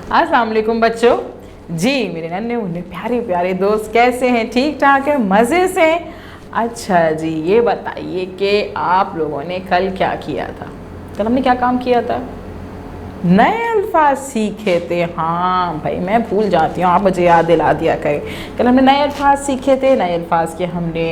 अस्सलाम वालेकुम बच्चों। जी मेरे नन्हे मुन्ने प्यारे प्यारे दोस्त कैसे हैं? ठीक ठाक है, मज़े से हैं? अच्छा जी, ये बताइए कि आप लोगों ने कल क्या किया था? कल हमने क्या काम किया था? नए अल्फाज सीखे थे। हाँ भाई, मैं भूल जाती हूँ, आप मुझे याद दिला दिया करें। कल हमने नए अल्फाज सीखे थे। नए अल्फाज के हमने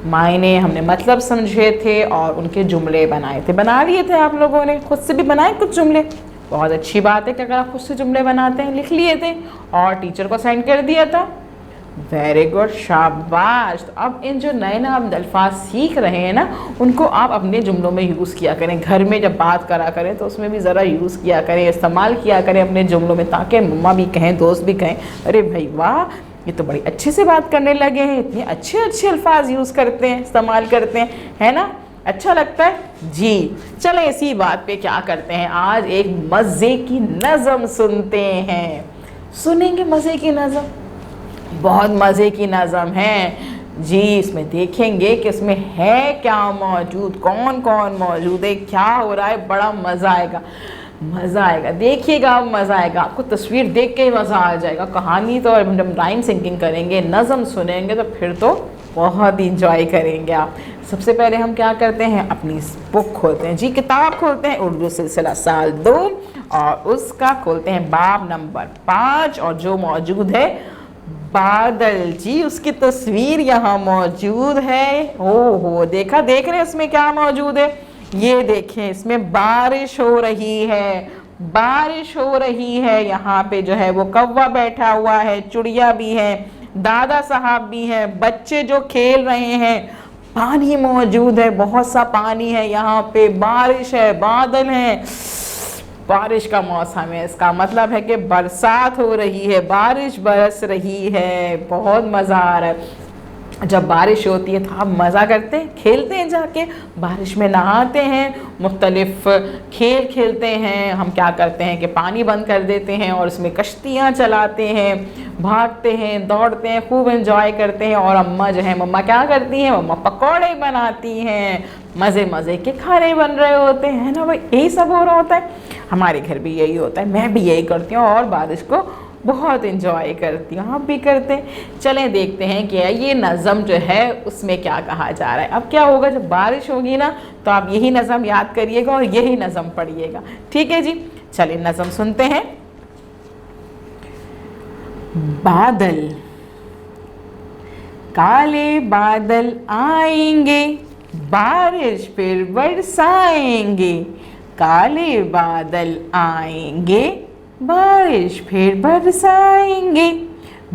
मायने, हमने मतलब समझे थे और उनके जुमले बनाए थे। बना लिए थे आप लोगों ने? खुद से भी बनाए कुछ जुमले? बहुत अच्छी बात है कि अगर आप खुद से जुमले बनाते हैं। लिख लिए थे और टीचर को सेंड कर दिया था। वेरी गुड, शाबाश। तो अब इन जो नए नए आप अल्फाज सीख रहे हैं ना, उनको आप अपने जुमलों में यूज़ किया करें। घर में जब बात करा करें तो उसमें भी ज़रा यूज़ किया करें, इस्तेमाल किया करें अपने जुमलों में, ताकि मम्मा भी कहें, दोस्त भी कहें, अरे भाई वाह, ये तो बड़ी अच्छे से बात करने लगे हैं, इतने अच्छे अच्छे अल्फाज यूज़ करते हैं, इस्तेमाल करते हैं, है ना? अच्छा लगता है जी। चलें इसी बात पे क्या करते हैं, आज एक मज़े की नज़म सुनते हैं। सुनेंगे मज़े की नज़म, बहुत मज़े की नज़म है जी। इसमें देखेंगे कि इसमें है क्या मौजूद, कौन कौन मौजूद है, क्या हो रहा है। बड़ा मज़ा आएगा, मज़ा आएगा, देखिएगा अब मज़ा आएगा। आपको तस्वीर देख के ही मज़ा आ जाएगा। कहानी तो जब लाइन सिंकिंग करेंगे, नज़म सुनेंगे तो फिर तो बहुत इंजॉय करेंगे आप। सबसे पहले हम क्या करते हैं, अपनी बुक खोलते हैं जी, किताब खोलते हैं, उर्दू सिलसिला साल 2, और उसका खोलते हैं बाब नंबर 5, और जो मौजूद है बादल जी, उसकी तस्वीर यहाँ मौजूद है। ओहो, देख रहे हैं इसमें क्या मौजूद है? ये देखें, इसमें बारिश हो रही है, बारिश हो रही है। यहाँ पे जो है वो कौवा बैठा हुआ है, चिड़िया भी है, दादा साहब भी हैं, बच्चे जो खेल रहे हैं, पानी मौजूद है, बहुत सा पानी है यहाँ पे, बारिश है, बादल है, बारिश का मौसम है। इसका मतलब है कि बरसात हो रही है, बारिश बरस रही है, बहुत मज़ा आ रहा है। जब बारिश होती है तो आप मज़ा करते हैं, खेलते हैं, जाके बारिश में नहाते हैं, मुख्तलिफ खेल खेलते हैं। हम क्या करते हैं कि पानी बंद कर देते हैं और उसमें कश्तियाँ चलाते हैं, भागते हैं, दौड़ते हैं, खूब एंजॉय करते हैं। और अम्मा जो है, मम्मा क्या करती हैं, मम्मा पकौड़े बनाती हैं, मज़े मज़े के खाने बन रहे होते हैं, है ना भाई? यही सब हो रहा होता है, हमारे घर भी यही होता है, मैं भी यही करती हूँ और बारिश को बहुत इंजॉय करती हूँ, आप भी करते हैं। चलें देखते हैं कि ये नज़म जो है उसमें क्या कहा जा रहा है। अब क्या होगा, जब बारिश होगी ना तो आप यही नज़म याद करिएगा और यही नज़म पढ़िएगा, ठीक है जी? चलें नज़म सुनते हैं। बादल, काले बादल आएंगे, बारिश फिर बरसाएंगे, काले बादल आएंगे, बारिश फिर बरसाएंगे,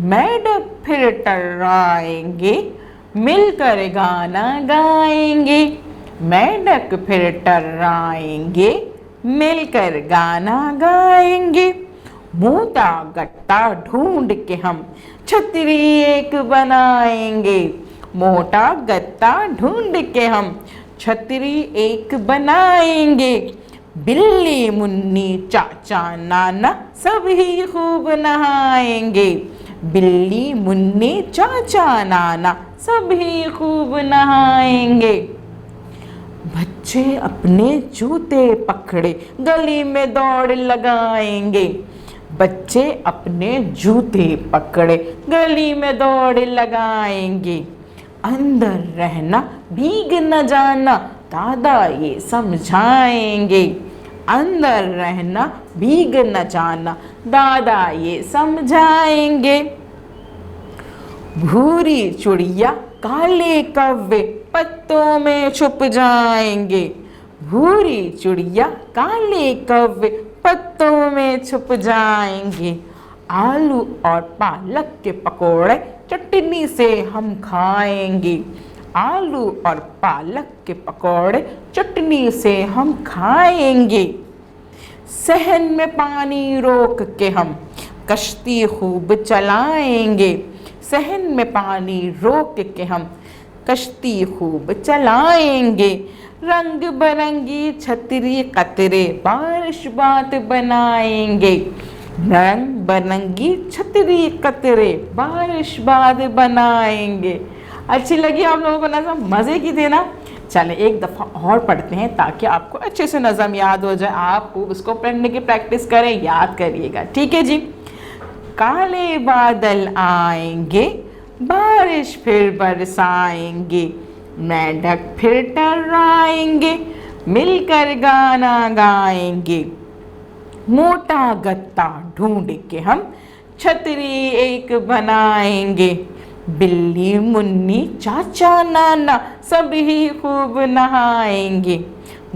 मेंढक फिर टर्राएंगे, मिलकर गाना गाएंगे, मेंढक फिर टर्राएंगे, मिलकर गाना गाएंगे, मोटा गट्टा ढूंढ के हम छतरी एक बनाएंगे, मोटा गत्ता ढूंढ के हम छतरी एक बनाएंगे, बिल्ली मुन्नी चाचा नाना सभी खूब नहाएंगे, बिल्ली मुन्नी चाचा नाना सभी खूब नहाएंगे, बच्चे अपने जूते पकड़े गली में दौड़ लगाएंगे, बच्चे अपने जूते पकड़े गली में दौड़ लगाएंगे, अंदर रहना भीग न जाना दादा ये समझाएंगे, अंदर रहना भीग न जाना दादा ये समझाएंगे, भूरी चिड़िया काले कौवे पत्तों में छुप जाएंगे, भूरी चिड़िया काले कौवे पत्तों में छुप जाएंगे, आलू और पालक के पकोड़े चटनी से हम खाएंगे, आलू और पालक के पकौड़े चटनी से हम खाएंगे, सहन में पानी रोक के हम कश्ती खूब चलाएंगे, सहन में पानी रोक के हम कश्ती खूब चलाएंगे, रंग बिरंगी छतरी कतरे बारिश बात बनाएंगे, रंग बिरंगी छतरी कतरे बारिश बात बनाएंगे। अच्छी लगी आप लोगों को नज़म? मज़े की थी ना? चले एक दफ़ा और पढ़ते हैं ताकि आपको अच्छे से नज़म याद हो जाए, आप खूब उसको पढ़ने की प्रैक्टिस करें, याद करिएगा। ठीक है जी। काले बादल आएंगे, बारिश फिर बरसाएंगे, मेंढक फिर टर्राएंगे, मिलकर गाना गाएंगे, मोटा गत्ता ढूंढ के हम छतरी एक बनाएंगे, बिल्ली मुन्नी चाचा नाना सभी खूब नहाएंगे,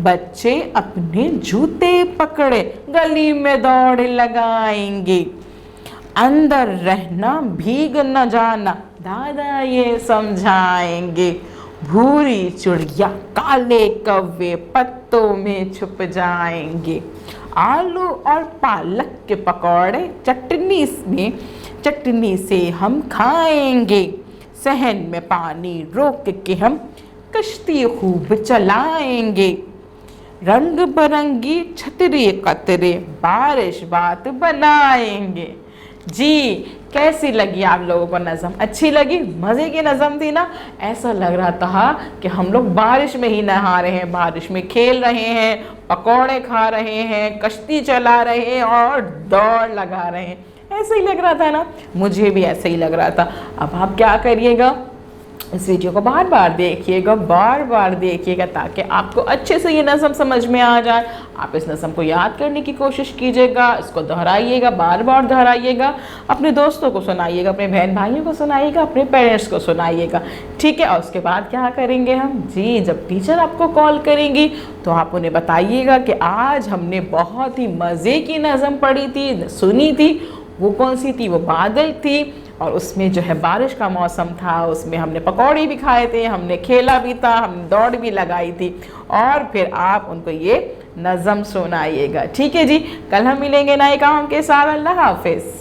बच्चे अपने जूते पकड़े गली में दौड़ लगाएंगे, अंदर रहना भीग न जाना दादा ये समझाएंगे, भूरी चिड़िया काले कौवे पत्तों में छुप जाएंगे, आलू और पालक के पकौड़े चटनी से हम खाएंगे, सहन में पानी रोक के हम कश्ती खूब चलाएंगे, रंग बिरंगी छतरी कतरे बारिश बात बनाएंगे। जी, कैसी लगी आप लोगों को नज़म? अच्छी लगी? मज़े की नज़म थी ना? ऐसा लग रहा था कि हम लोग बारिश में ही नहा रहे हैं, बारिश में खेल रहे हैं, पकौड़े खा रहे हैं, कश्ती चला रहे हैं और दौड़ लगा रहे हैं। ऐसा ही लग रहा था ना? मुझे भी ऐसा ही लग रहा था। अब आप क्या करिएगा, इस वीडियो को बार बार देखिएगा ताकि आपको अच्छे से ये नज़म समझ में आ जाए। आप इस नज़म को याद करने की कोशिश कीजिएगा, इसको दोहराइएगा, बार बार दोहराइएगा, अपने दोस्तों को सुनाइएगा, अपने बहन भाइयों को सुनाइएगा, अपने पेरेंट्स को सुनाइएगा। ठीक है। और उसके बाद क्या करेंगे हम? जी, जब टीचर आपको कॉल करेंगी तो आप उन्हें बताइएगा कि आज हमने बहुत ही मज़े की नज़म पढ़ी थी, सुनी थी। वो कौन सी थी? वो बादल थी, और उसमें जो है बारिश का मौसम था, उसमें हमने पकौड़े भी खाए थे, हमने खेला भी था, हमने दौड़ भी लगाई थी। और फिर आप उनको ये नज़म सुनाइएगा। ठीक है जी। कल हम मिलेंगे नए काम के साथ। अल्लाह हाफिज़।